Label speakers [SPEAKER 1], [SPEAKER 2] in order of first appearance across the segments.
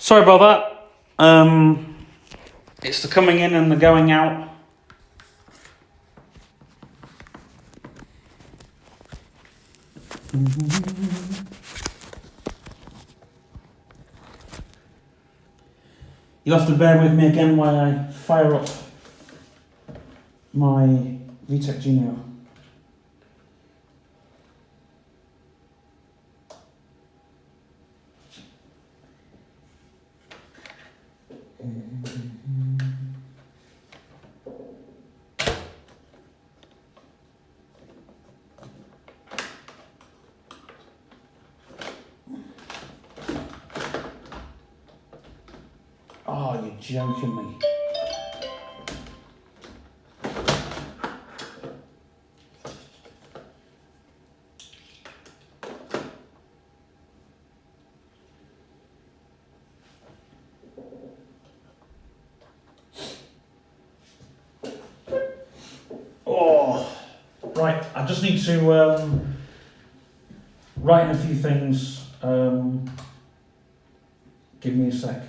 [SPEAKER 1] Sorry about that. It's the coming in and the going out. You'll have to bear with me again while I fire up my VTech Genio. Oh, you're joking me. Oh, right. I just need to write in a few things. Give me a sec.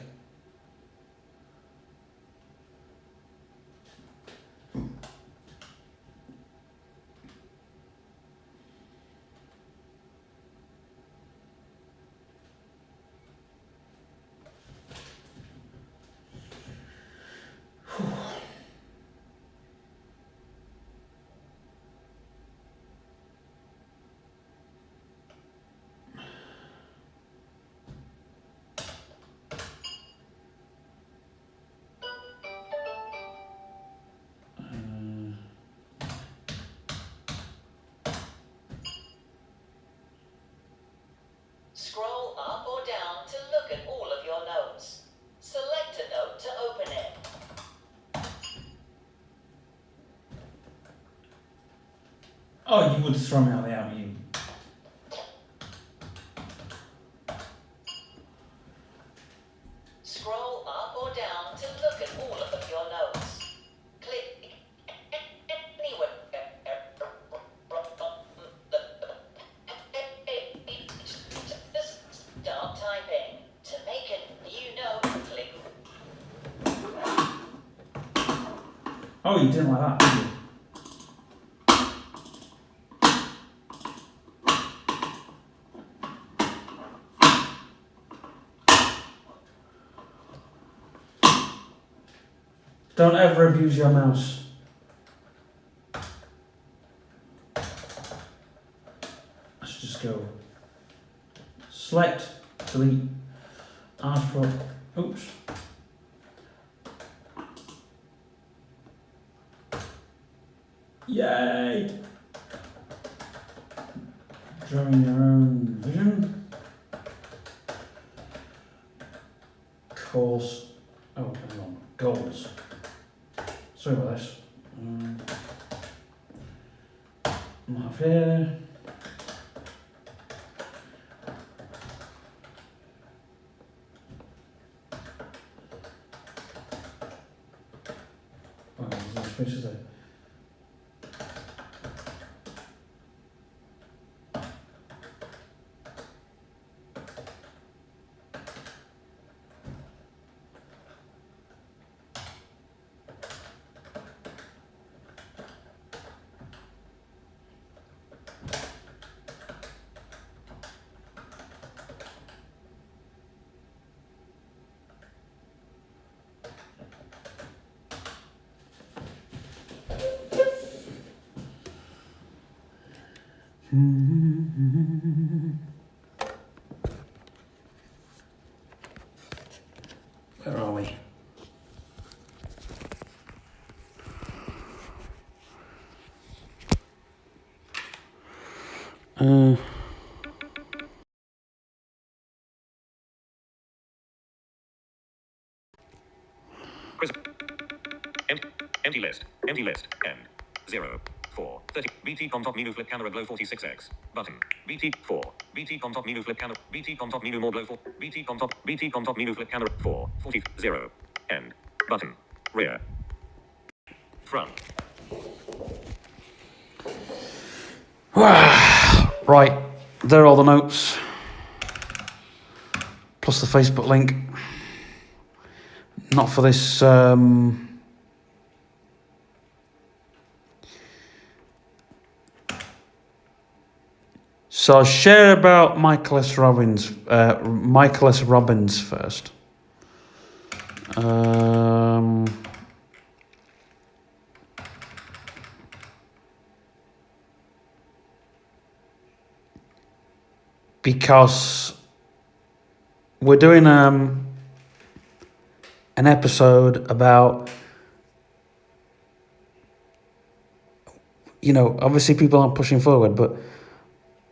[SPEAKER 2] Scroll up or down to look at all of your notes. Select a note to open it.
[SPEAKER 1] Oh, you would throw me out the out, you.
[SPEAKER 2] Scroll up or down to look at all of your notes. Click anywhere. Start typing. To make a new note, click.
[SPEAKER 1] Oh, you didn't like that, did you? Don't ever abuse your mouse. Let's just go. Select, delete, ask for, oops. Yay! Drawing your own vision. Course, oh, hang on, goals. Sorry about this. Have here. Oh, there's no spaces there. Where are we?
[SPEAKER 3] Empty list. Empty list. End. 0. 4. 30. BT Comtop Minu Flip Camera Glow 46X. Button. BT 4. BT Comtop Minu Flip Camera. BT Comtop Minu More Glow 4. BT Comtop Minu Flip Camera 4. 40. 0. End. Button. Rear. Front.
[SPEAKER 1] Right, there are all the notes, plus the Facebook link. not for this. So I'll share about Michael S. Robbins. Michael S. Robbins first. Because we're doing an episode about, obviously people aren't pushing forward, but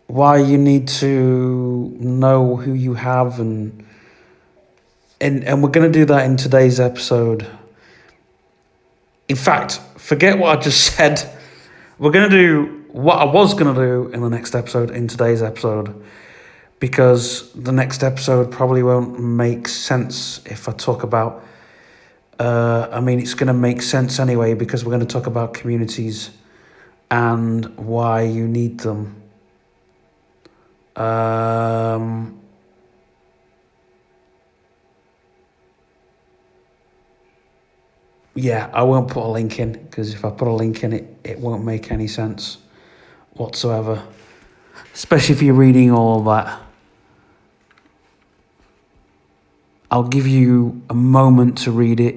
[SPEAKER 1] why you need to know who you have, and we're going to do that in today's episode. In fact, forget what I just said. We're going to do what I was going to do in the next episode, in today's episode, because the next episode probably won't make sense if I talk about... it's going to make sense anyway, because we're going to talk about communities and why you need them. Yeah, I won't put a link in, because if I put a link in, it won't make any sense whatsoever. Especially if you're reading all of that. I'll give you a moment to read it.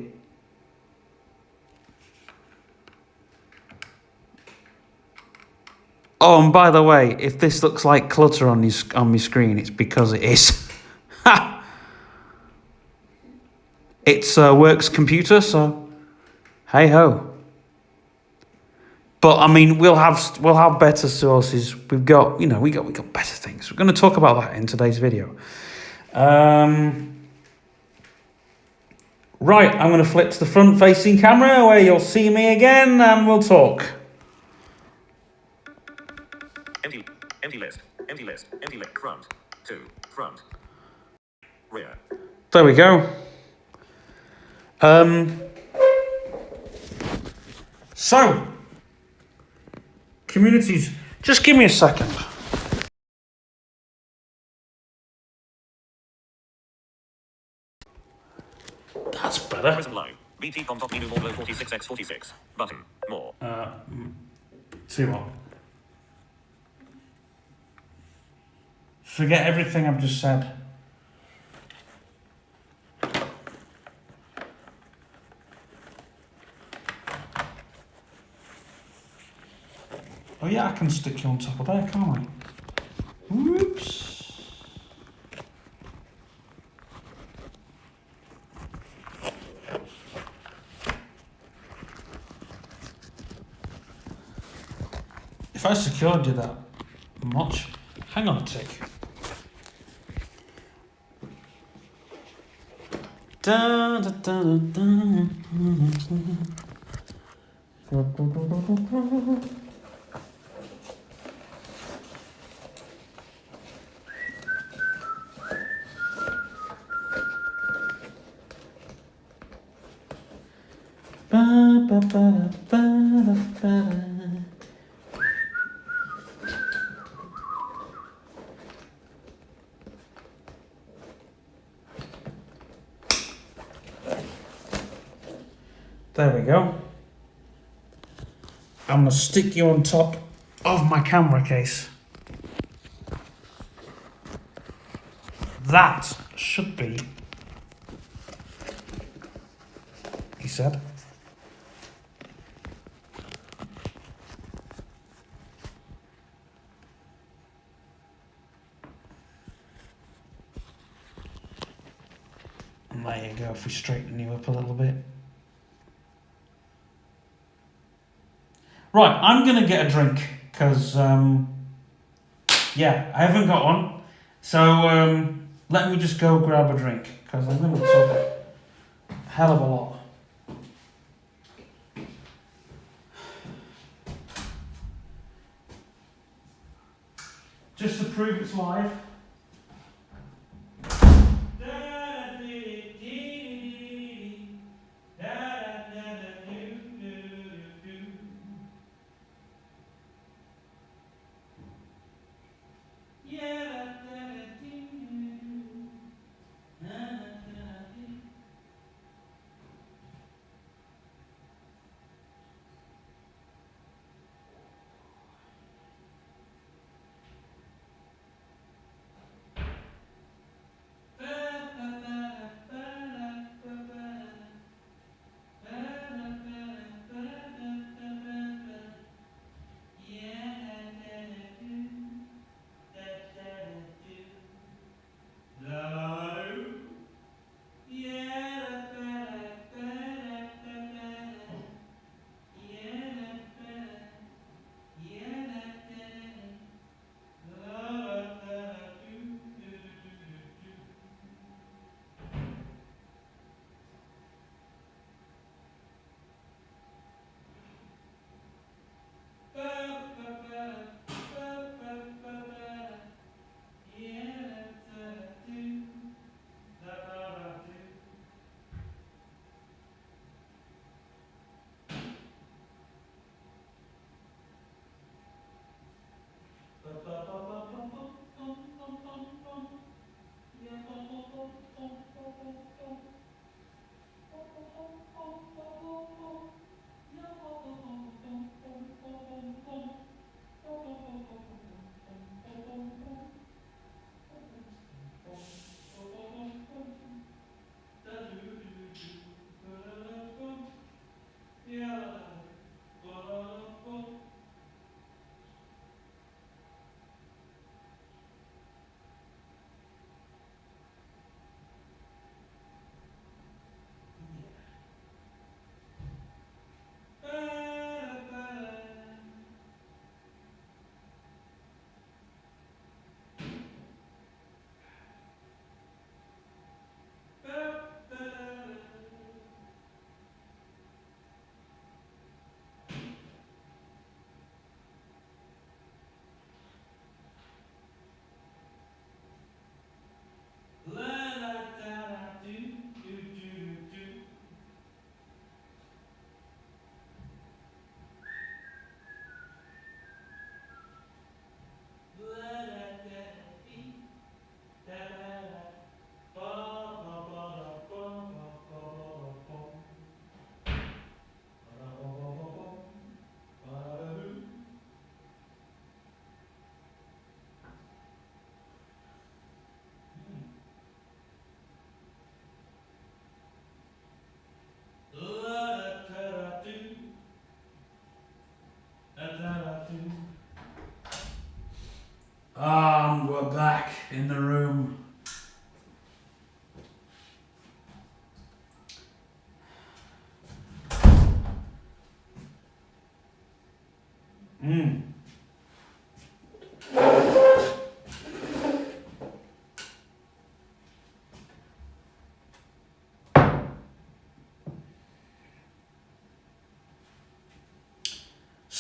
[SPEAKER 1] Oh, and by the way, if this looks like clutter on my screen, it's because it is. Ha! It's a works computer, so hey ho. But we'll have better sources. We've got we got better things. We're going to talk about that in today's video. Right, I'm going to flip to the front-facing camera where you'll see me again, and we'll talk.
[SPEAKER 3] Empty list. Front. 2. Front. Rear.
[SPEAKER 1] There we go. So, communities, just give me a second. That's better.
[SPEAKER 3] Present line. BT com top menu more below 46x46. Button. More.
[SPEAKER 1] See what? Forget everything I've just said. Oh yeah, I can stick you on top of there, can't I? Whoops. If I secured you that much, hang on a tick. Da, da, da, da, da. Ba, ba, ba, ba, ba, ba. There we go. I'm going to stick you on top of my camera case. That should be, he said. And there you go, if we straighten you up a little bit. Right, I'm going to get a drink, because, I haven't got one. So, let me just go grab a drink, because I'm going to talk a hell of a lot. Just to prove it's live.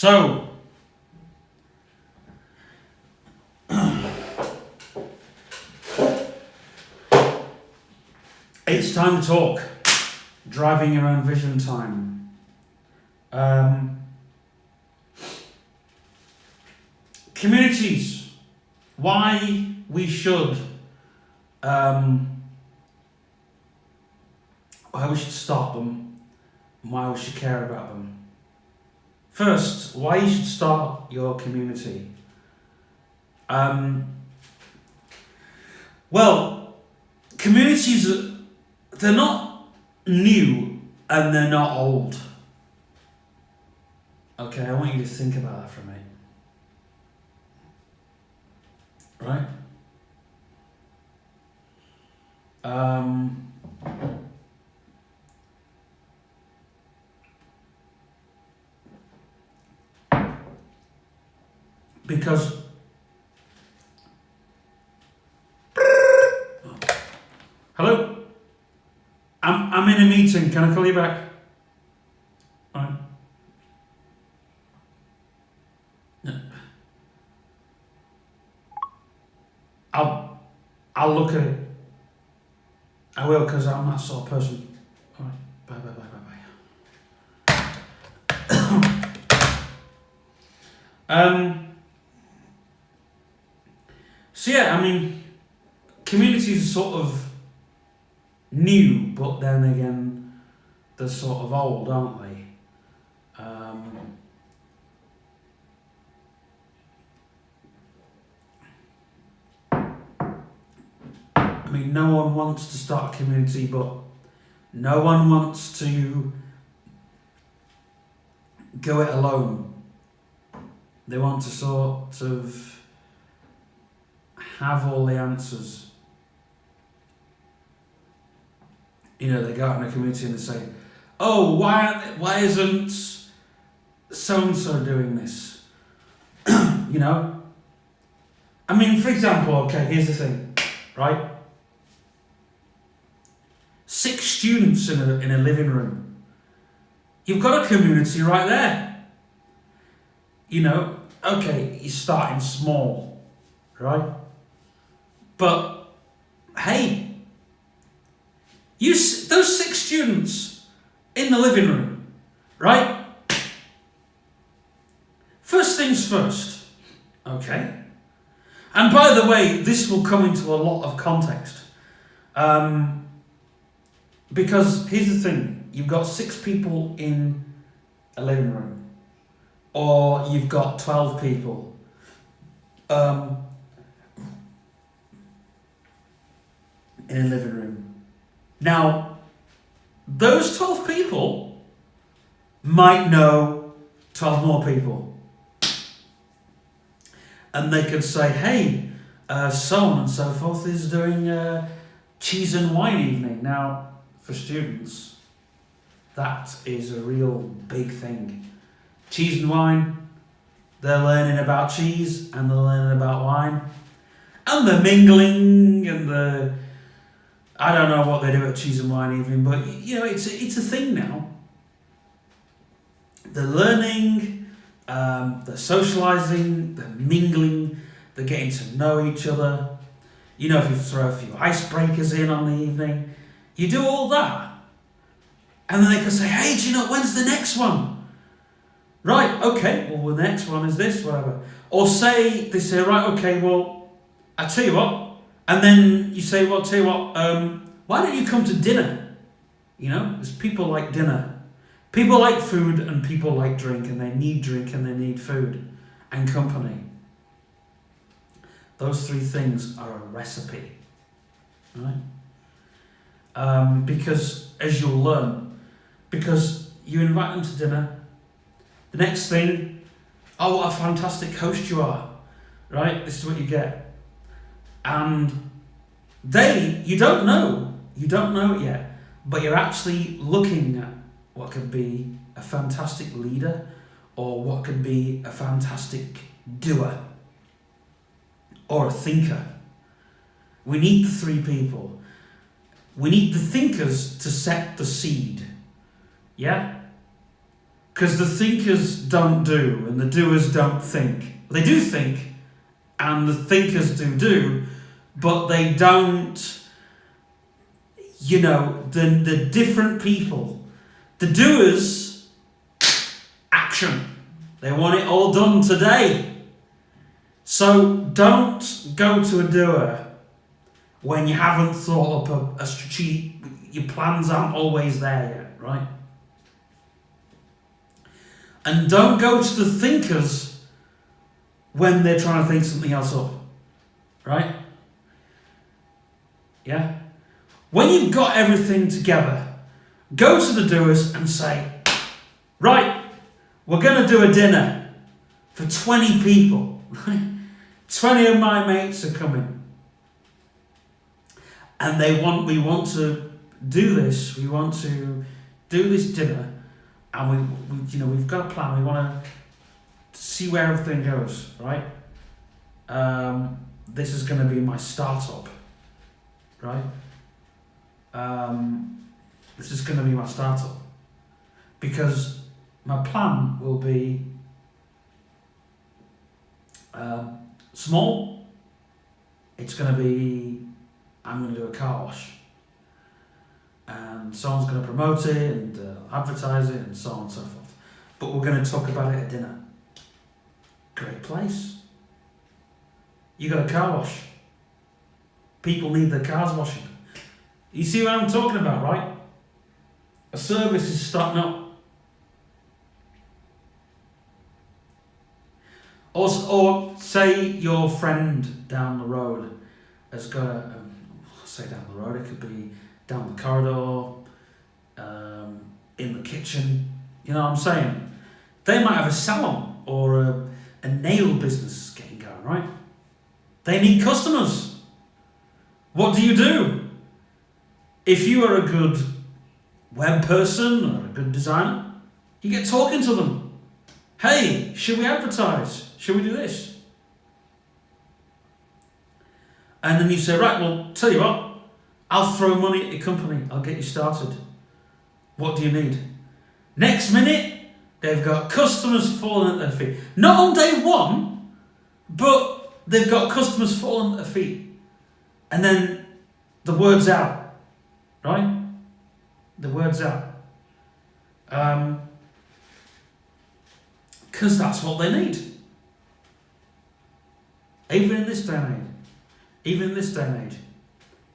[SPEAKER 1] So, it's time to talk. Driving your own vision time. Communities. Why we should, why we should start them, and why we should care about them. First, why you should start your community. Well, communities, they're not new and they're not old. Okay, I want you to think about that for a minute. Right? Because hello? I'm in a meeting. Can I call you back? All right. No. I'll look at it. I will, because I'm that sort of person. All right. Bye. So yeah, I mean, communities are sort of new, but then again, they're sort of old, aren't they? I mean, no one wants to start a community, but no one wants to go it alone. They want to sort of have all the answers. You know, they go out in a community and they say, "Oh, why isn't so and so doing this?" You know. I mean, for example, okay, here's the thing, right? 6 students in a living room. You've got a community right there. You know, okay, you're starting small, right? But hey, those 6 students in the living room, right? First things first, okay? And by the way, this will come into a lot of context. Because here's the thing, you've got 6 people in a living room, or you've got 12 people. In a living room. Now, those 12 people might know 12 more people. And they could say, hey, so on and so forth is doing cheese and wine evening. Now, for students, that is a real big thing. Cheese and wine, they're learning about cheese and they're learning about wine. And they're mingling and I don't know what they do at cheese and wine evening, but you know, it's a thing now. They're learning, they're socialising, they're mingling, they're getting to know each other. You know, if you throw a few icebreakers in on the evening, you do all that. And then they can say, hey, do you know, when's the next one? Right, okay, well, the next one is this, whatever. Or they say, right, okay, well, I tell you what. And then you say, well, tell you what, why don't you come to dinner? You know, because people like dinner. People like food and people like drink, and they need drink and they need food and company. Those 3 things are a recipe, right? Because, as you'll learn, because you invite them to dinner, the next thing, oh, what a fantastic host you are, right? This is what you get. And you don't know it yet, but you're actually looking at what could be a fantastic leader or what could be a fantastic doer or a thinker. We need the 3 people. We need the thinkers to set the seed. Yeah? Because the thinkers don't do and the doers don't think. They do think and the thinkers do, but they don't, the different people. The doers, action. They want it all done today. So don't go to a doer when you haven't thought up a strategy. Your plans aren't always there yet, right? And don't go to the thinkers when they're trying to think something else up, right? Yeah? When you've got everything together, go to the doers and say, right, we're going to do a dinner for 20 people. 20 of my mates are coming. And we want to do this. We want to do this dinner. And we've got a plan. We want to see where everything goes, right? This is going to be my startup, right? This is going to be my startup. Because my plan will be small. It's going to be, I'm going to do a car wash. And someone's going to promote it and advertise it and so on and so forth. But we're going to talk about it at dinner. Great place. You got a car wash. People need their cars washing. You see what I'm talking about, right? A service is starting up. Or say your friend down the road has got a, say down the road, it could be down the corridor, in the kitchen, you know what I'm saying? They might have a salon or a nail business getting going, right? They need customers. What do? If you are a good web person or a good designer, you get talking to them. Hey, should we advertise? Should we do this? And then you say, right, well, tell you what, I'll throw money at your company. I'll get you started. What do you need? Next minute, they've got customers falling at their feet. Not on day one, but they've got customers falling at their feet. And then the word's out, right? The word's out. Because that's what they need. Even in this day and age.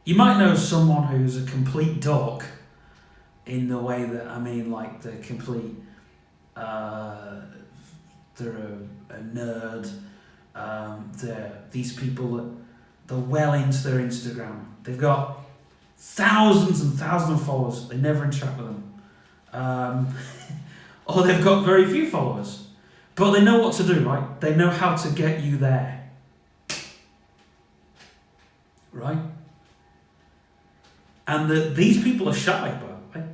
[SPEAKER 1] You might know someone who's a complete dork in the way that, like they're complete, they're a nerd. These people that they're well into their Instagram. They've got thousands and thousands of followers. They never interact with them. Or they've got very few followers. But they know what to do, right? They know how to get you there. Right? And these people are shy, by the way.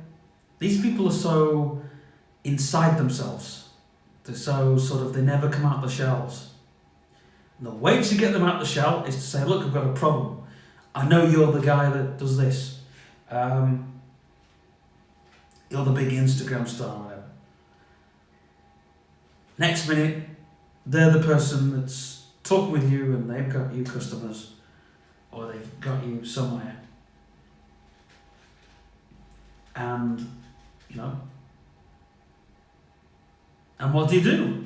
[SPEAKER 1] These people are so inside themselves. They're so they never come out of the shells. And the way to get them out of the shell is to say, look, I've got a problem. I know you're the guy that does this. You're the big Instagram star or whatever. Next minute, they're the person that's talking with you and they've got you customers or they've got you somewhere. And, and what do?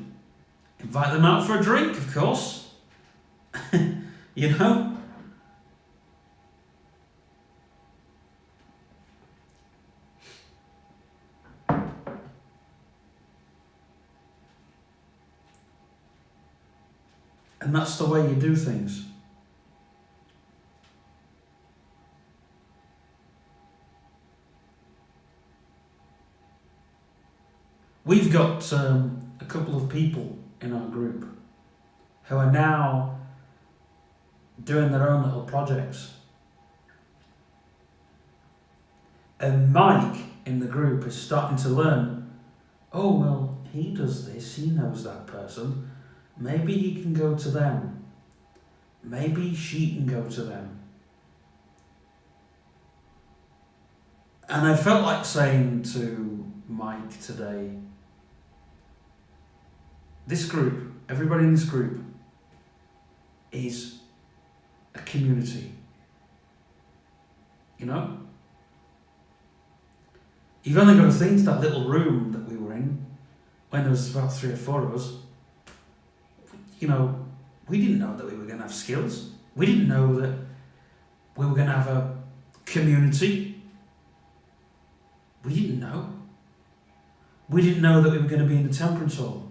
[SPEAKER 1] Invite them out for a drink, of course. And that's the way you do things. We've got a couple of people in our group who are now doing their own little projects. And Mike in the group is starting to learn, oh, well, he does this, he knows that person. Maybe he can go to them. Maybe she can go to them. And I felt like saying to Mike today, this group, everybody in this group, is a community. You know? You've only got to think to that little room that we were in when there was about 3 or 4 of us. You know, we didn't know that we were going to have skills. We didn't know that we were going to have a community. We didn't know. We didn't know that we were going to be in the Temperance Hall.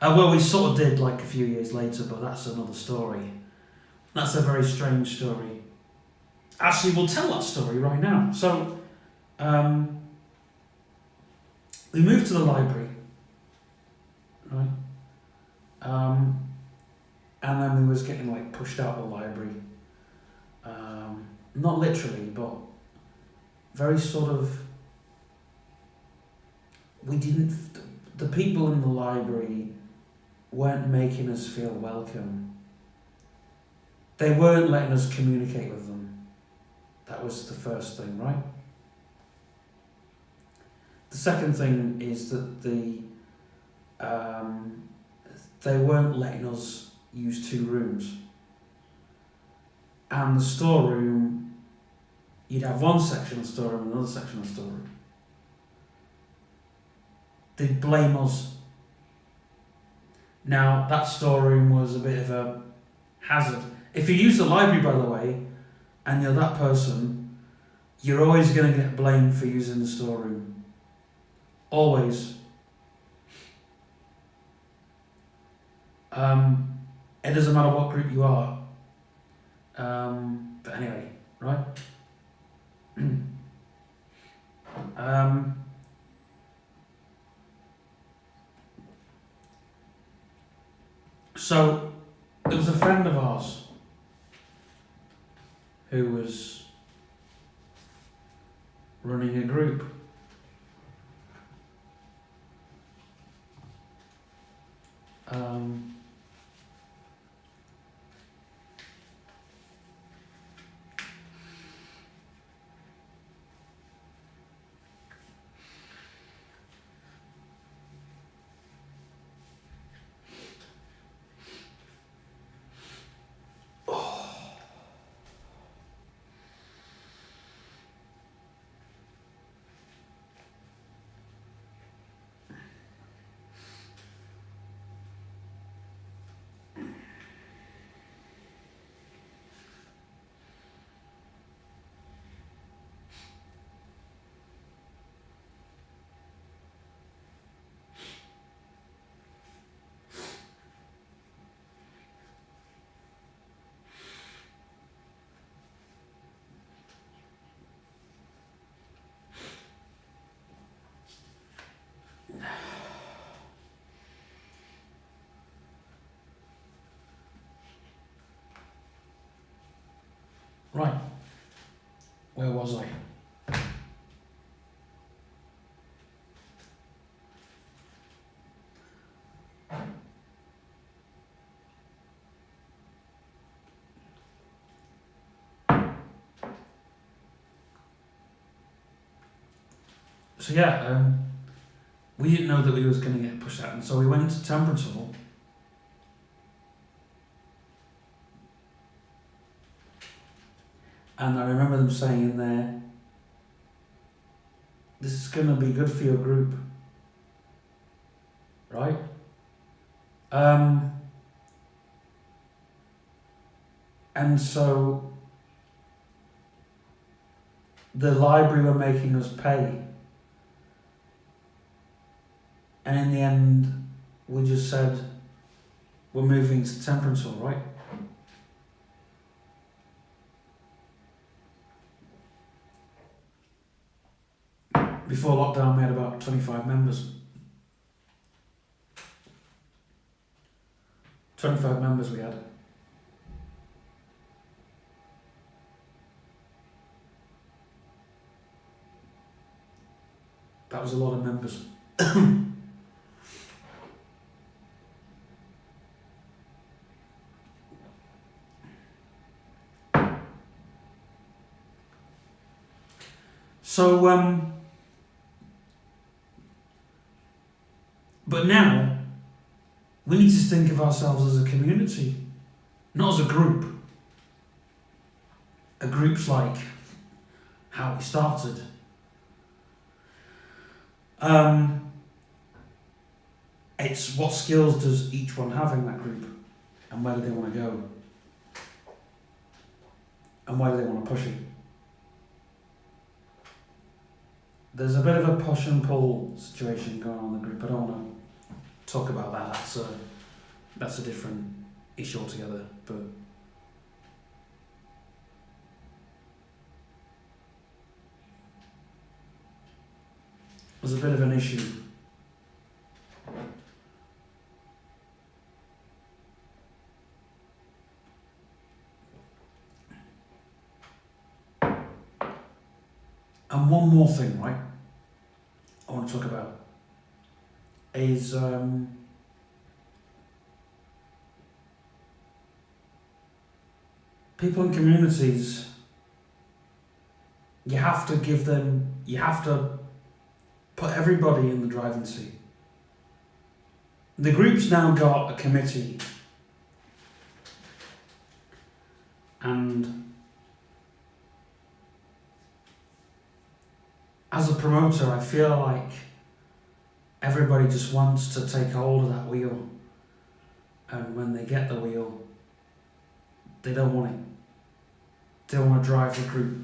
[SPEAKER 1] Well, we sort of did like a few years later, but that's another story. That's a very strange story. Actually, we'll tell that story right now. So, we moved to the library, right? And then we was getting like pushed out of the library. Not literally, but very sort of, the people in the library weren't making us feel welcome. They weren't letting us communicate with them. That was the first thing, right? The second thing is that they weren't letting us use 2 rooms. And the storeroom, you'd have one section of the storeroom and another section of the storeroom. They'd blame us. Now, that storeroom was a bit of a hazard. If you use the library, by the way, and you're that person, you're always going to get blamed for using the storeroom. Always. It doesn't matter what group you are. But anyway, right? So, there was a friend of ours who was running a group. Right, where was I? So yeah, we didn't know that we was going to get pushed out, and so we went to Temperance Hall. And I remember them saying in there, this is going to be good for your group. Right? And so the library were making us pay. And in the end, we just said, we're moving to Temperance Hall, right? Before lockdown, we had about 25 members. 25 members we had. That was a lot of members. So, But now, we need to think of ourselves as a community, not as a group. A group's like how we started. It's what skills does each one have in that group, and where do they want to go, and why do they want to push it. There's a bit of a push and pull situation going on in the group. I don't want to talk about that. That's a different issue altogether. But there's a bit of an issue. And one more thing, right, I want to talk about is people in communities, you have to put everybody in the driving seat. The group's now got a committee, and as a promoter, I feel like everybody just wants to take hold of that wheel, and when they get the wheel, they don't want it. They want to drive the group.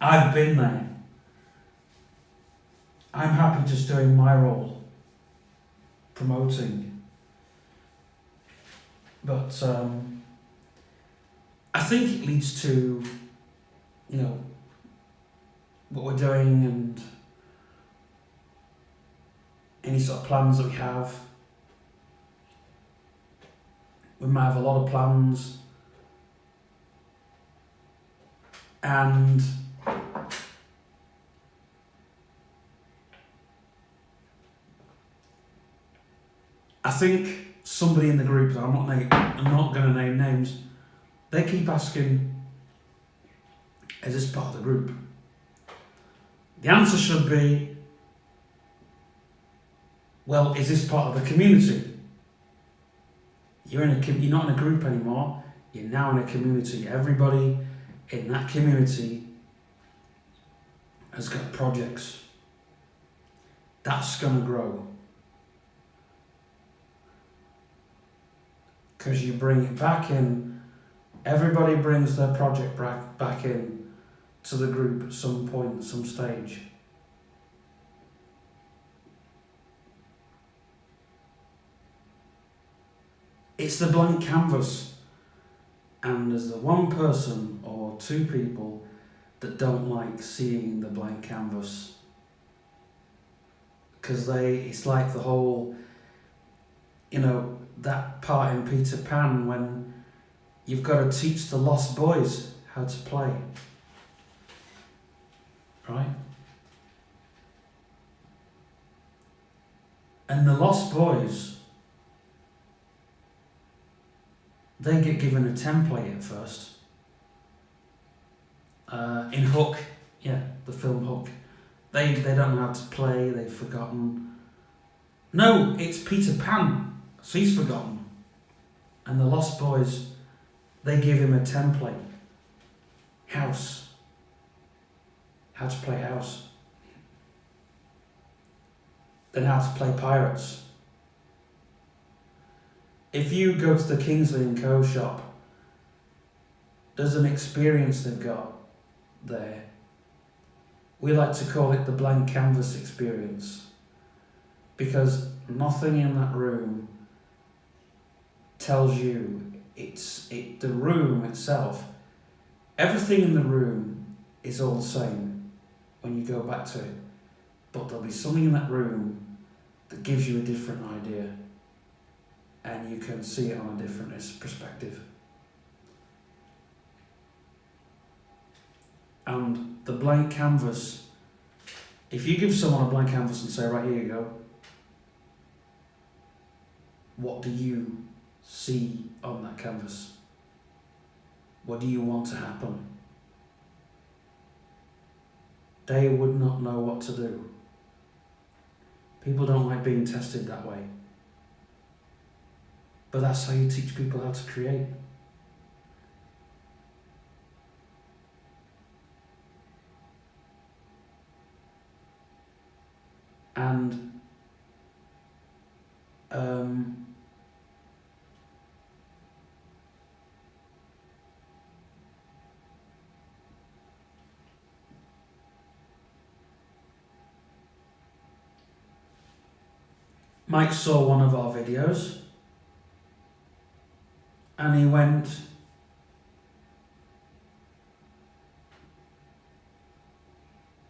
[SPEAKER 1] I've been there. I'm happy just doing my role, promoting. But I think it leads to, what we're doing and any sort of plans that we have. We might have a lot of plans, and I think somebody in the group that I'm not going to name names, they keep asking, is this part of the group? The answer should be, well, is this part of the community? You're not in a group anymore, you're now in a community. Everybody in that community has got projects. That's going to grow. Because you bring it back in, everybody brings their project back in to the group at some point, at some stage. It's the blank canvas, and there's the one person or two people that don't like seeing the blank canvas, because it's like the whole, that part in Peter Pan when you've got to teach the lost boys how to play, right? And the lost boys, they get given a template at first. In Hook, the film Hook, they don't know how to play, they've forgotten. No, it's Peter Pan, so he's forgotten. And the Lost Boys, they give him a template. House. How to play house. Then how to play pirates. If you go to the Kingsley & Co shop, there's an experience they've got there. We like to call it the blank canvas experience, because nothing in that room tells you, the room itself, everything in the room is all the same when you go back to it, but there'll be something in that room that gives you a different idea, and you can see it on a different perspective. And the blank canvas, if you give someone a blank canvas and say, right, here you go, what do you see on that canvas? What do you want to happen? They would not know what to do. People don't like being tested that way. But that's how you teach people how to create. And Mike saw one of our videos and he went,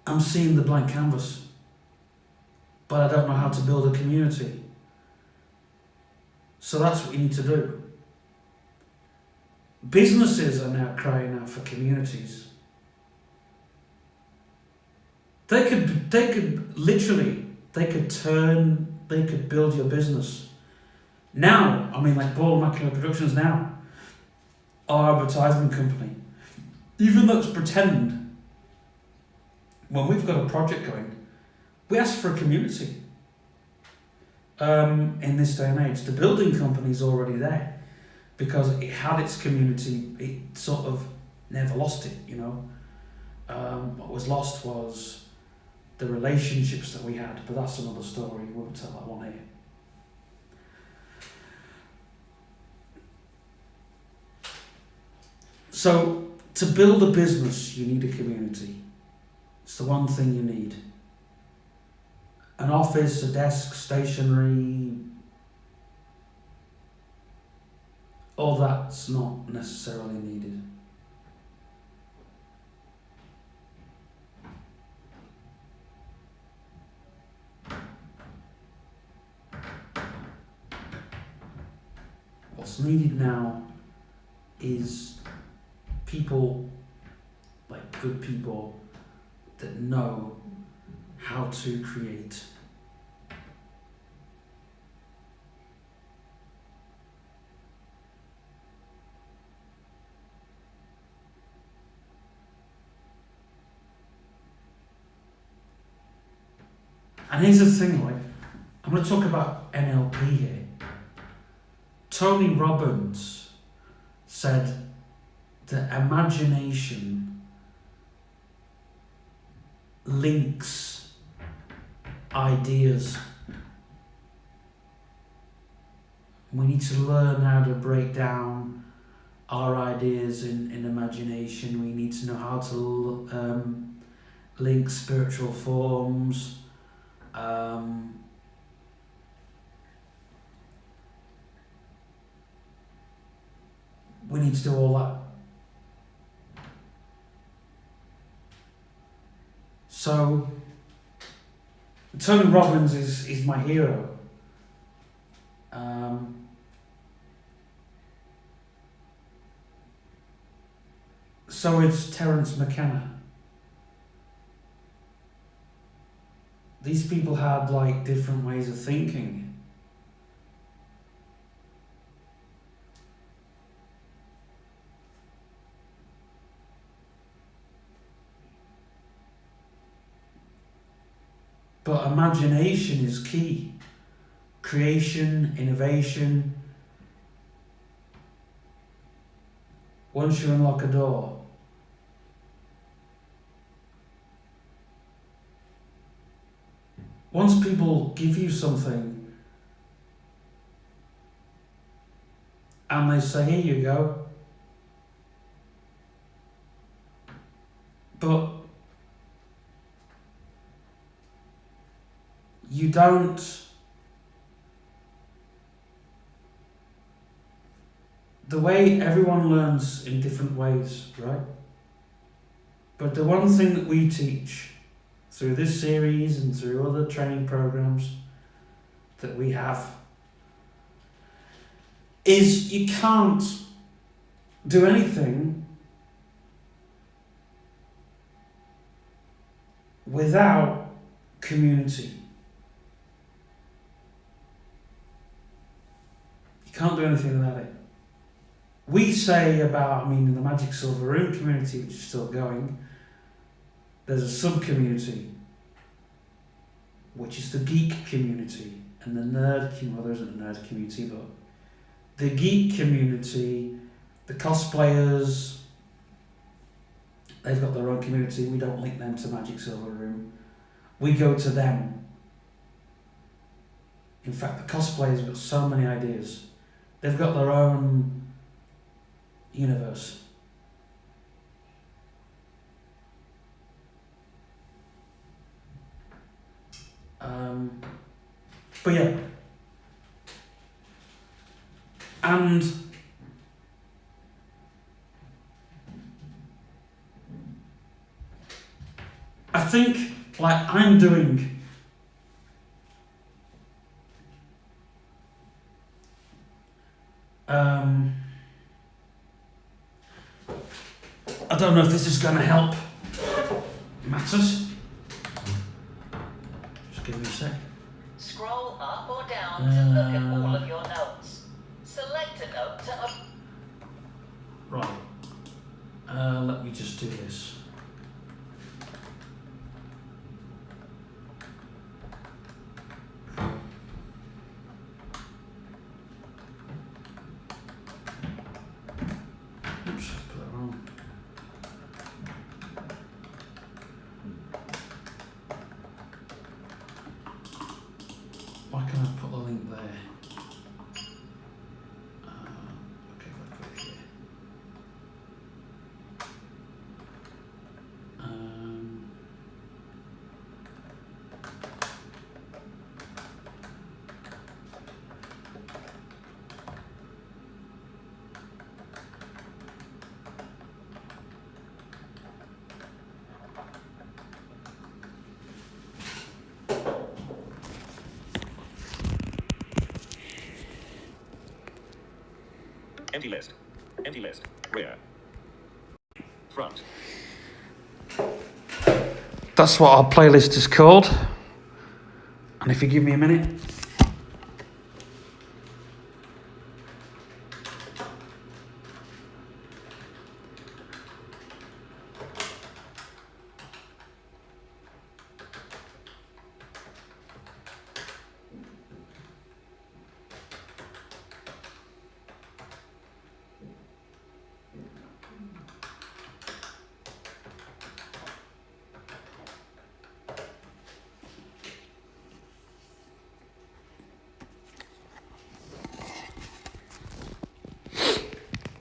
[SPEAKER 1] I'm seeing the blank canvas, but I don't know how to build a community. So that's what you need to do. Businesses are now crying out for communities. They could build your business. Now, I mean, like Ball Immaculate Productions now, our advertisement company, even though it's pretend, when we've got a project going, we ask for a community. In this day and age, the building company's already there because it had its community. It sort of never lost it, you know. What was lost was the relationships that we had, but that's another story. We won't tell that one here. So, to build a business, you need a community. It's the one thing you need. An office, a desk, stationery, all that's not necessarily needed. What's needed now is people, like good people, that know how to create. And here's the thing, like, I'm going to talk about NLP here. Tony Robbins said that imagination links ideas. We need to learn how to break down our ideas in imagination. We need to know how to link spiritual forms. We need to do all that. So, Tony Robbins is my hero. So is Terence McKenna. These people had like different ways of thinking. But imagination is key. Creation, innovation. Once you unlock a door, once people give you something and they say, here you go, but you don't, the way everyone learns in different ways, right? But the one thing that we teach through this series and through other training programs that we have is you can't do anything without community. You can't do anything without it. We say about, in the Magic Silver Room community, which is still going, there's a sub-community which is the geek community, and the nerd community. Well, there isn't a nerd community, but the geek community, the cosplayers, they've got their own community. We don't link them to Magic Silver Room. We go to them. In fact, the cosplayers have got so many ideas. They've got their own universe. But yeah. And I think, like, I'm doing I don't know if this is going to help matters. Just give me a sec.
[SPEAKER 2] Scroll up or down to look at all of your notes. Select a note to open.
[SPEAKER 1] Right. Let me just do this. Oops, put that wrong. Why can't I put the link there? Okay, if I put it here.
[SPEAKER 3] Empty list. Empty list. Rear. Front.
[SPEAKER 1] That's what our playlist is called. And if you give me a minute.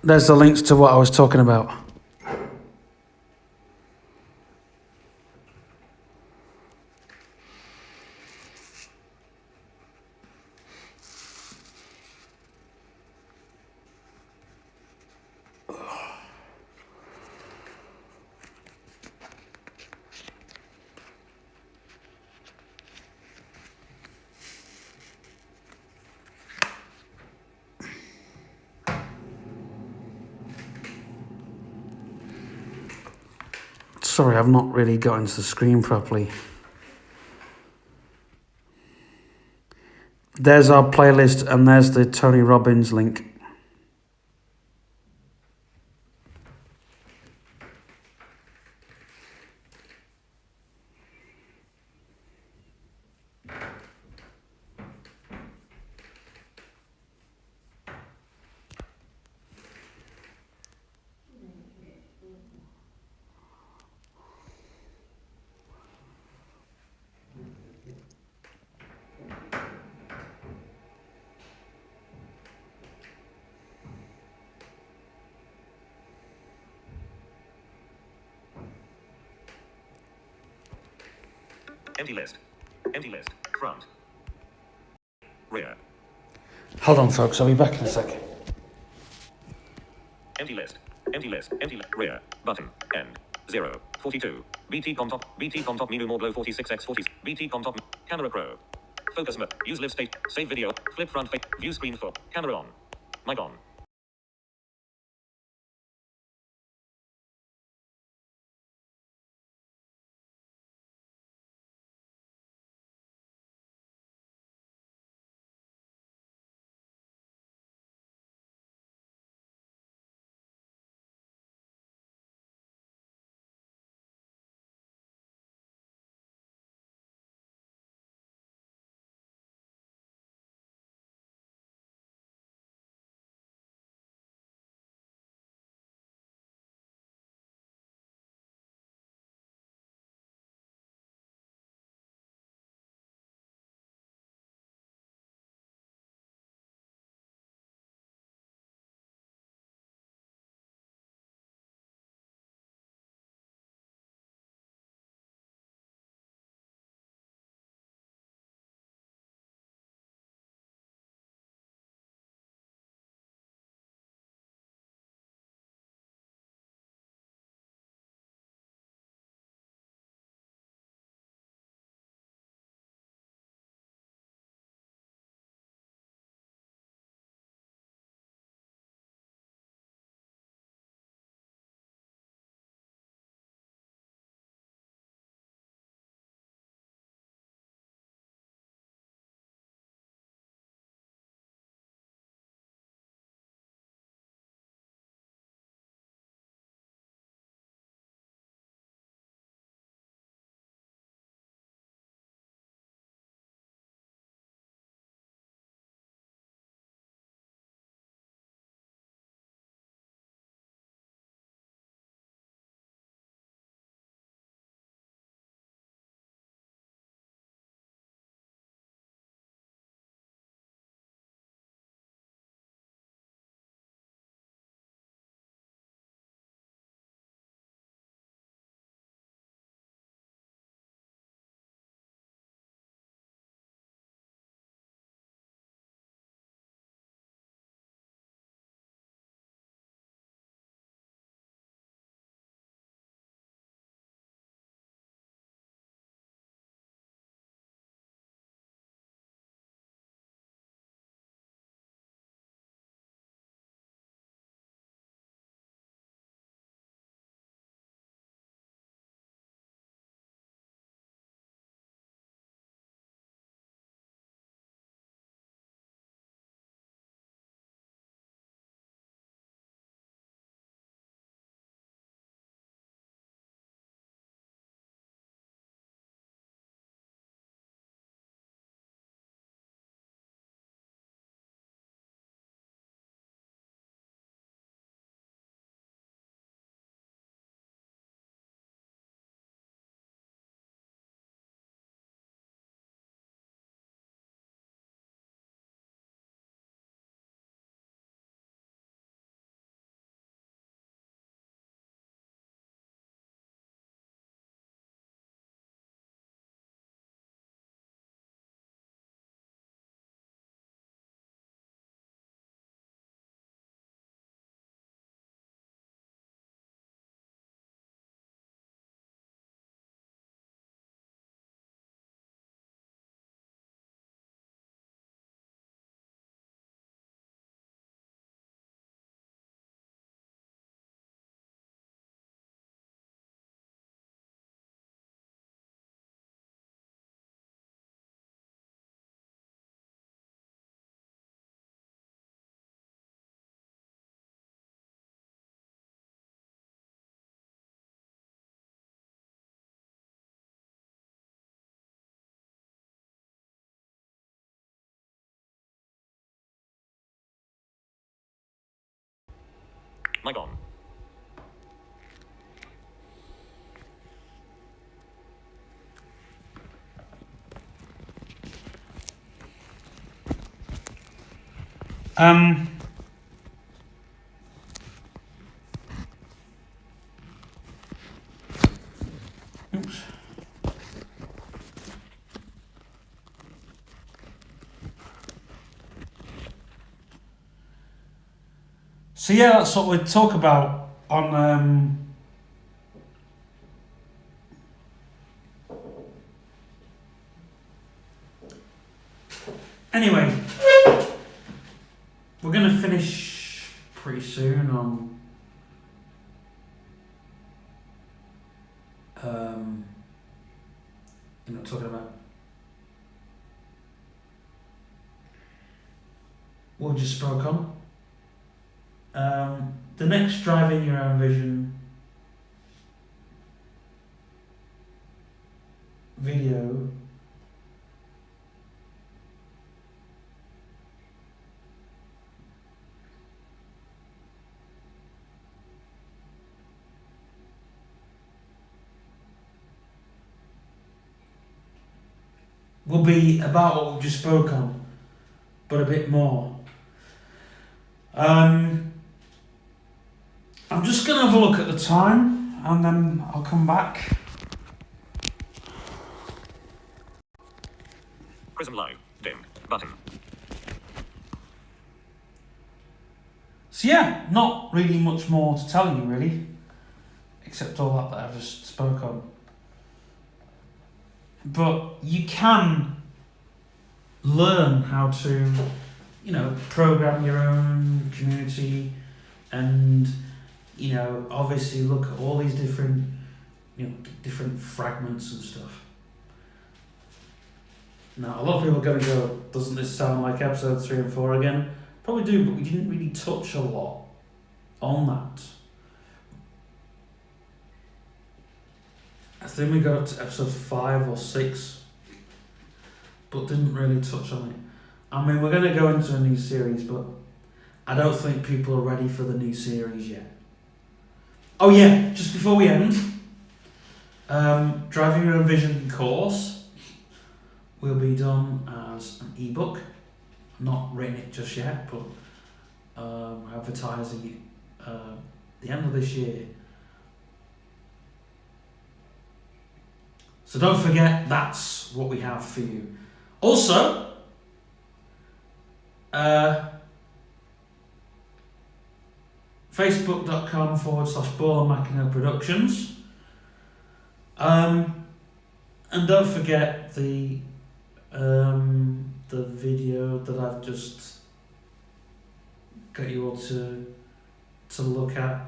[SPEAKER 1] There's the links to what I was talking about. Sorry, I've not really got into the screen properly. There's our playlist and there's the Tony Robbins link.
[SPEAKER 3] Empty list. Empty list. Front. Rear.
[SPEAKER 1] Hold on, folks, I'll be back in a sec.
[SPEAKER 3] Empty list. Empty list. Empty list. Rear. Button. End. 0. 42. BT Comtop. BT Comtop Minu More Glow 46x40. BT Comtop. Camera Pro. Focus mode. Use live state. Save video. Flip front face. View screen for. Camera on. Mic on. Mic on.
[SPEAKER 1] Oops. So yeah, that's what we'd talk about on anyway, we're gonna finish pretty soon on talking about what we just spoke on. The next Driving Your Own Vision video will be about what we just spoke on, but a bit more. I'm just going to have a look at the time and then I'll come back.
[SPEAKER 3] Prism Live. Dim. Button.
[SPEAKER 1] So yeah, not really much more to tell you really, except all that I've just spoke on. But you can learn how to, program your own community and, obviously look at all these different, different fragments and stuff. Now, a lot of people are going to go, doesn't this sound like episode 3 and 4 again? Probably do, but we didn't really touch a lot on that. I think we got up to episode 5 or 6, but didn't really touch on it. I mean, we're going to go into a new series, but I don't think people are ready for the new series yet. Oh yeah, just before we end, Driving Your Own Vision course will be done as an ebook. Not written it just yet, but advertising it the end of this year. So don't forget, that's what we have for you. Also, facebook.com/Ball and Productions. And don't forget the video that I've just got you all to look at.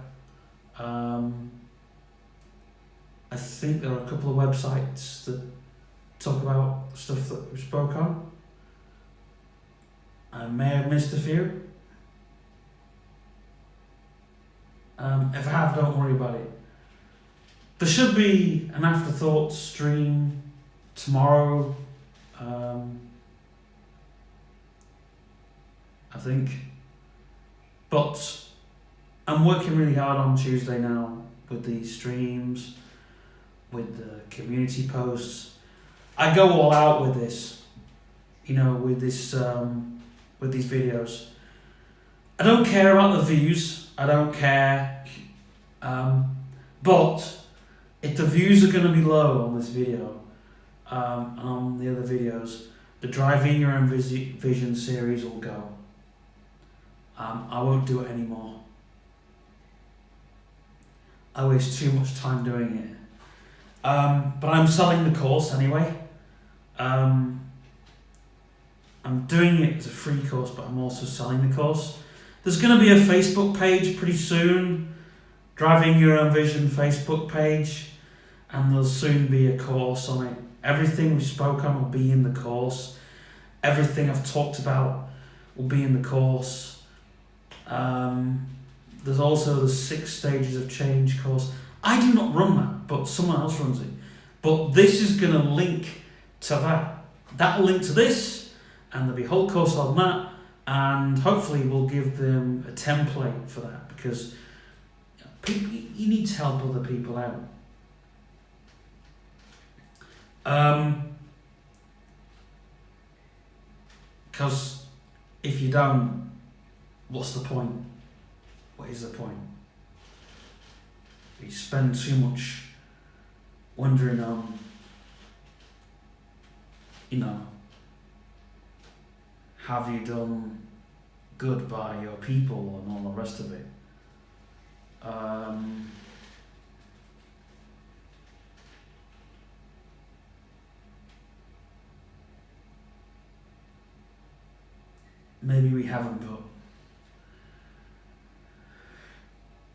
[SPEAKER 1] I think there are a couple of websites that talk about stuff that we spoke on. I may have missed a few. If I have, don't worry about it. There should be an afterthought stream tomorrow, I think. But I'm working really hard on Tuesday now with these streams, with the community posts. I go all out with this, with this, with these videos. I don't care about the views. I don't care. But if the views are going to be low on this video, and on the other videos, the Driving Your Own Vision series will go. I won't do it anymore. I waste too much time doing it. But I'm selling the course anyway. I'm doing it as a free course, but I'm also selling the course. There's going to be a Facebook page pretty soon, Driving Your Own Vision Facebook page, and there'll soon be a course on it. Everything we spoke on will be in the course. Everything I've talked about will be in the course. There's also the 6 Stages of Change course. I do not run that, but someone else runs it. But this is going to link to that. That will link to this, and there'll be a whole course on that, and hopefully we'll give them a template for that, because people, you need to help other people out. Because if you don't, what's the point? What is the point? You spend too much wondering on, you know, have you done good by your people and all the rest of it. Maybe we haven't, but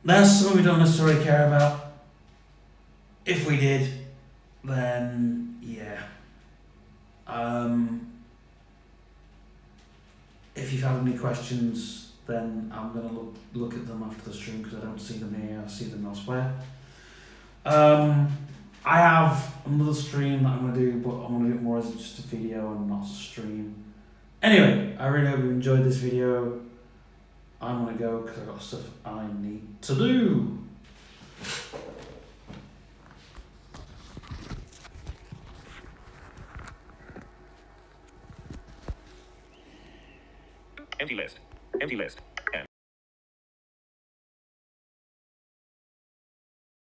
[SPEAKER 1] that's something we don't necessarily care about. If we did, then yeah. If you've had any questions, then I'm gonna look at them after the stream because I don't see them here. I see them elsewhere. I have another stream that I'm gonna do, but I'm gonna do it more as just a video and not a stream. Anyway, I really hope you enjoyed this video. I'm gonna go because I've got stuff I need to do.
[SPEAKER 3] Empty list. Empty list.